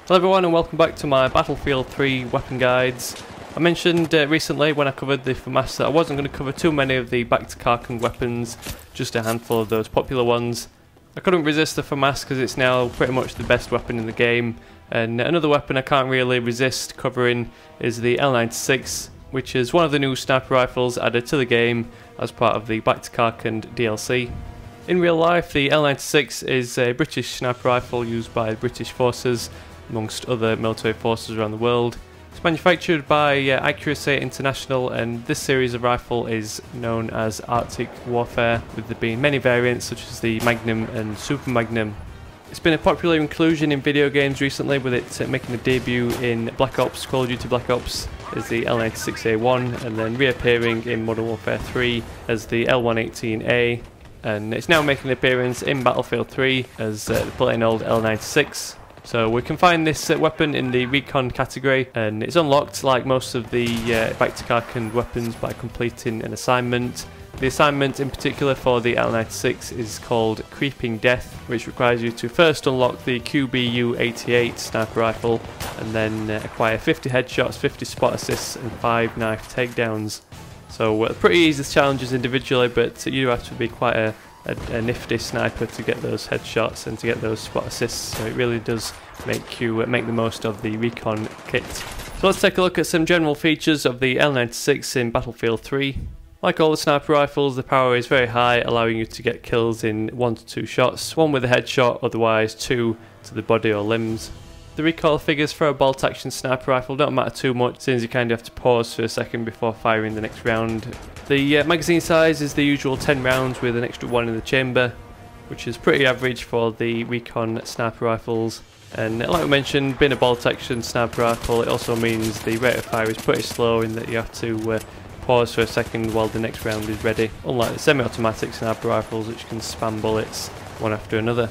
Hello everyone and welcome back to my Battlefield 3 weapon guides. I mentioned recently when I covered the FAMAS that I wasn't going to cover too many of the back to Karkand weapons, just a handful of those popular ones. I couldn't resist the FAMAS because it's now pretty much the best weapon in the game, and another weapon I can't really resist covering is the L96, which is one of the new sniper rifles added to the game as part of the Back to Karkand DLC. In real life, the L96 is a British sniper rifle used by the British forces amongst other military forces around the world. It's manufactured by Accuracy International, and this series of rifle is known as Arctic Warfare, with there being many variants such as the Magnum and Super Magnum. It's been a popular inclusion in video games recently, with it making a debut in Black Ops, Call of Duty Black Ops as the L96A1, and then reappearing in Modern Warfare 3 as the L118A, and it's now making an appearance in Battlefield 3 as the plain old L96. So we can find this weapon in the recon category, and it's unlocked like most of the Back to Karkand weapons by completing an assignment. The assignment in particular for the L96 is called Creeping Death, which requires you to first unlock the QBU-88 sniper rifle and then acquire 50 headshots, 50 spot assists and 5 knife takedowns. So pretty easy challenges individually, but you have to be quite a nifty sniper to get those headshots and to get those spot assists, so it really does make you make the most of the recon kit. So let's take a look at some general features of the L96 in Battlefield 3. Like all the sniper rifles, the power is very high, allowing you to get kills in 1 to 2 shots, 1 with a headshot, otherwise 2 to the body or limbs. The recoil figures for a bolt action sniper rifle don't matter too much, since you kind of have to pause for a second before firing the next round. The magazine size is the usual 10 rounds with an extra 1 in the chamber, which is pretty average for the recon sniper rifles. And like I mentioned, being a bolt action sniper rifle, it also means the rate of fire is pretty slow in that you have to pause for a second while the next round is ready, unlike the semi-automatic sniper rifles which can spam bullets one after another.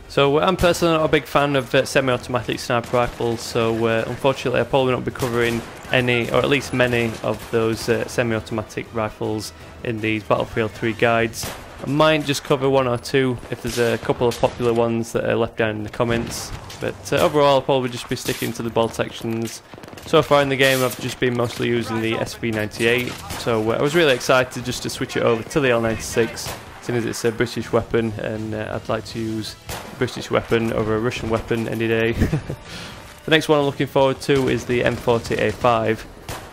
So I'm personally not a big fan of semi-automatic sniper rifles, so unfortunately I'll probably not be covering any, or at least many, of those semi-automatic rifles in these Battlefield 3 guides. I might just cover 1 or 2 if there's a couple of popular ones that are left down in the comments, but overall I'll probably just be sticking to the bolt actions. So far in the game I've just been mostly using the SV98, so I was really excited just to switch it over to the L96, seeing as it's a British weapon, and I'd like to use a British weapon over a Russian weapon any day. The next one I'm looking forward to is the M40A5,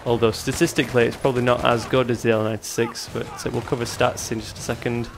although statistically it's probably not as good as the L96, but we'll cover stats in just a second.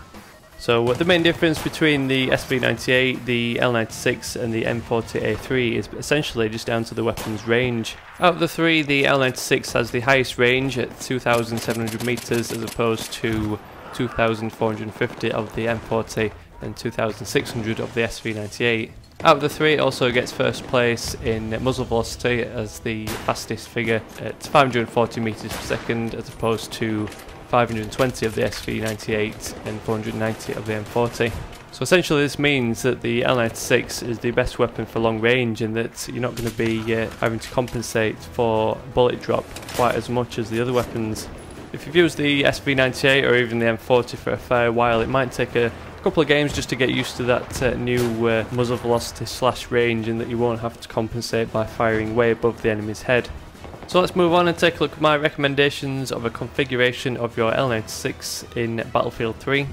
So the main difference between the SV98, the L96 and the M40A3 is essentially just down to the weapon's range. Out of the three, the L96 has the highest range at 2,700 meters as opposed to 2,450 of the M40 and 2,600 of the SV98. Out of the three, it also gets first place in muzzle velocity as the fastest figure at 540 meters per second as opposed to 520 of the SV98 and 490 of the M40. So essentially this means that the L96 is the best weapon for long range, and that you're not going to be having to compensate for bullet drop quite as much as the other weapons. If you've used the SV98 or even the M40 for a fair while, it might take a couple of games just to get used to that new muzzle velocity / range, and that you won't have to compensate by firing way above the enemy's head. So let's move on and take a look at my recommendations of a configuration of your L96 in Battlefield 3.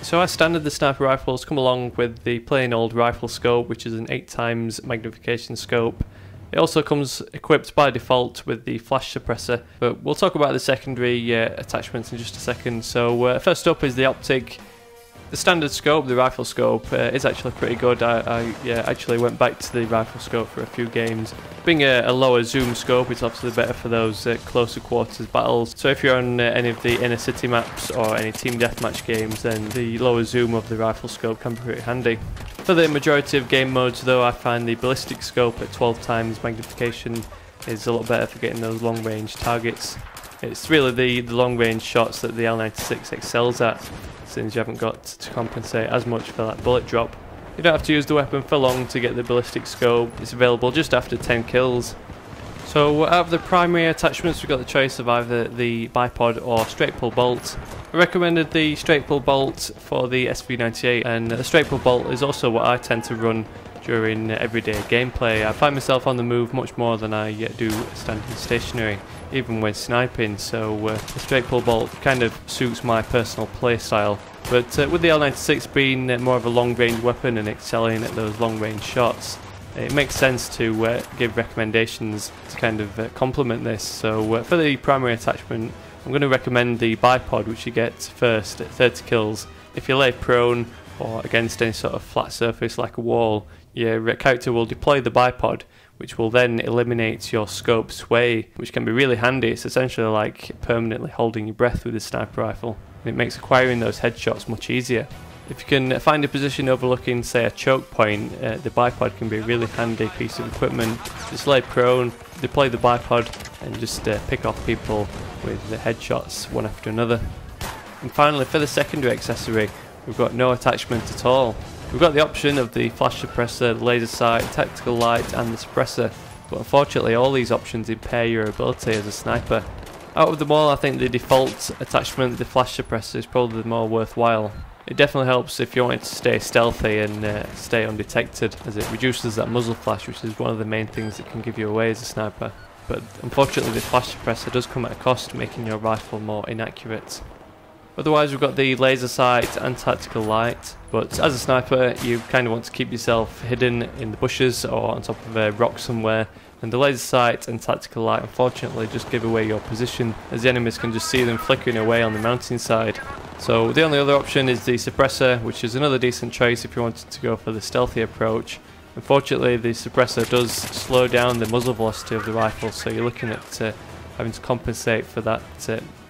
So as standard, the sniper rifles come along with the plain old rifle scope, which is an 8x magnification scope. It also comes equipped by default with the flash suppressor, but we'll talk about the secondary attachments in just a second. So first up is the optic. The standard scope, the rifle scope, is actually pretty good. I actually went back to the rifle scope for a few games. Being a lower zoom scope, it's obviously better for those closer quarters battles. So if you're on any of the inner city maps or any team deathmatch games, then the lower zoom of the rifle scope can be pretty handy. For the majority of game modes though, I find the ballistic scope at 12x magnification is a lot better for getting those long range targets. It's really the long range shots that the L96 excels at, since you haven't got to compensate as much for that bullet drop. You don't have to use the weapon for long to get the ballistic scope. It's available just after 10 kills. So out of the primary attachments, we've got the choice of either the bipod or straight pull bolt. I recommended the straight pull bolt for the SV98, and the straight pull bolt is also what I tend to run during everyday gameplay. I find myself on the move much more than I do standing stationary, even when sniping, so the straight pull bolt kind of suits my personal playstyle. But with the L96 being more of a long range weapon and excelling at those long range shots, it makes sense to give recommendations to kind of complement this. So for the primary attachment, I'm going to recommend the bipod, which you get first at 30 kills. If you lay prone or against any sort of flat surface like a wall, your character will deploy the bipod, which will then eliminate your scope sway, which can be really handy. It's essentially like permanently holding your breath with a sniper rifle. It makes acquiring those headshots much easier. If you can find a position overlooking, say, a choke point, the bipod can be a really handy piece of equipment. Just lay prone, deploy the bipod, and just pick off people with the headshots one after another. And finally, for the secondary accessory, we've got no attachment at all. We've got the option of the flash suppressor, the laser sight, tactical light, and the suppressor, but unfortunately all these options impair your ability as a sniper. Out of them all, I think the default attachment, the flash suppressor, is probably the more worthwhile. It definitely helps if you want to stay stealthy and stay undetected, as it reduces that muzzle flash, which is one of the main things that can give you away as a sniper. But unfortunately the flash suppressor does come at a cost, making your rifle more inaccurate. Otherwise, we've got the laser sight and tactical light, but as a sniper you kind of want to keep yourself hidden in the bushes or on top of a rock somewhere, and the laser sight and tactical light unfortunately just give away your position, as the enemies can just see them flickering away on the mountainside. So the only other option is the suppressor, which is another decent choice if you wanted to go for the stealthy approach. Unfortunately, the suppressor does slow down the muzzle velocity of the rifle, so you're looking at having to compensate for that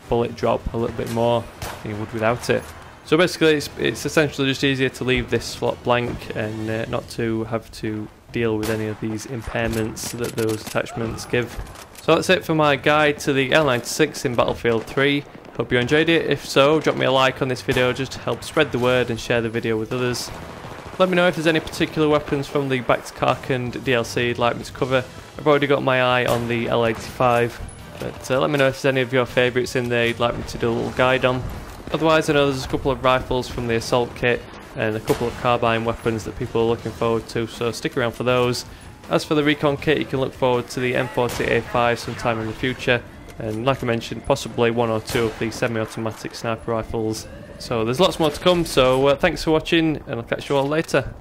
bullet drop a little bit more than you would without it. So basically it's essentially just easier to leave this slot blank and not to have to deal with any of these impairments that those attachments give. So that's it for my guide to the L96 in Battlefield 3. Hope you enjoyed it. If so, drop me a like on this video just to help spread the word and share the video with others. Let me know if there's any particular weapons from the Back to Karkand DLC you'd like me to cover. I've already got my eye on the L85. But let me know if there's any of your favourites in there you'd like me to do a little guide on. Otherwise, I know there's a couple of rifles from the assault kit and a couple of carbine weapons that people are looking forward to, so stick around for those. As for the recon kit, you can look forward to the M40A5 sometime in the future, and like I mentioned, possibly one or two of the semi-automatic sniper rifles. So there's lots more to come, so thanks for watching, and I'll catch you all later.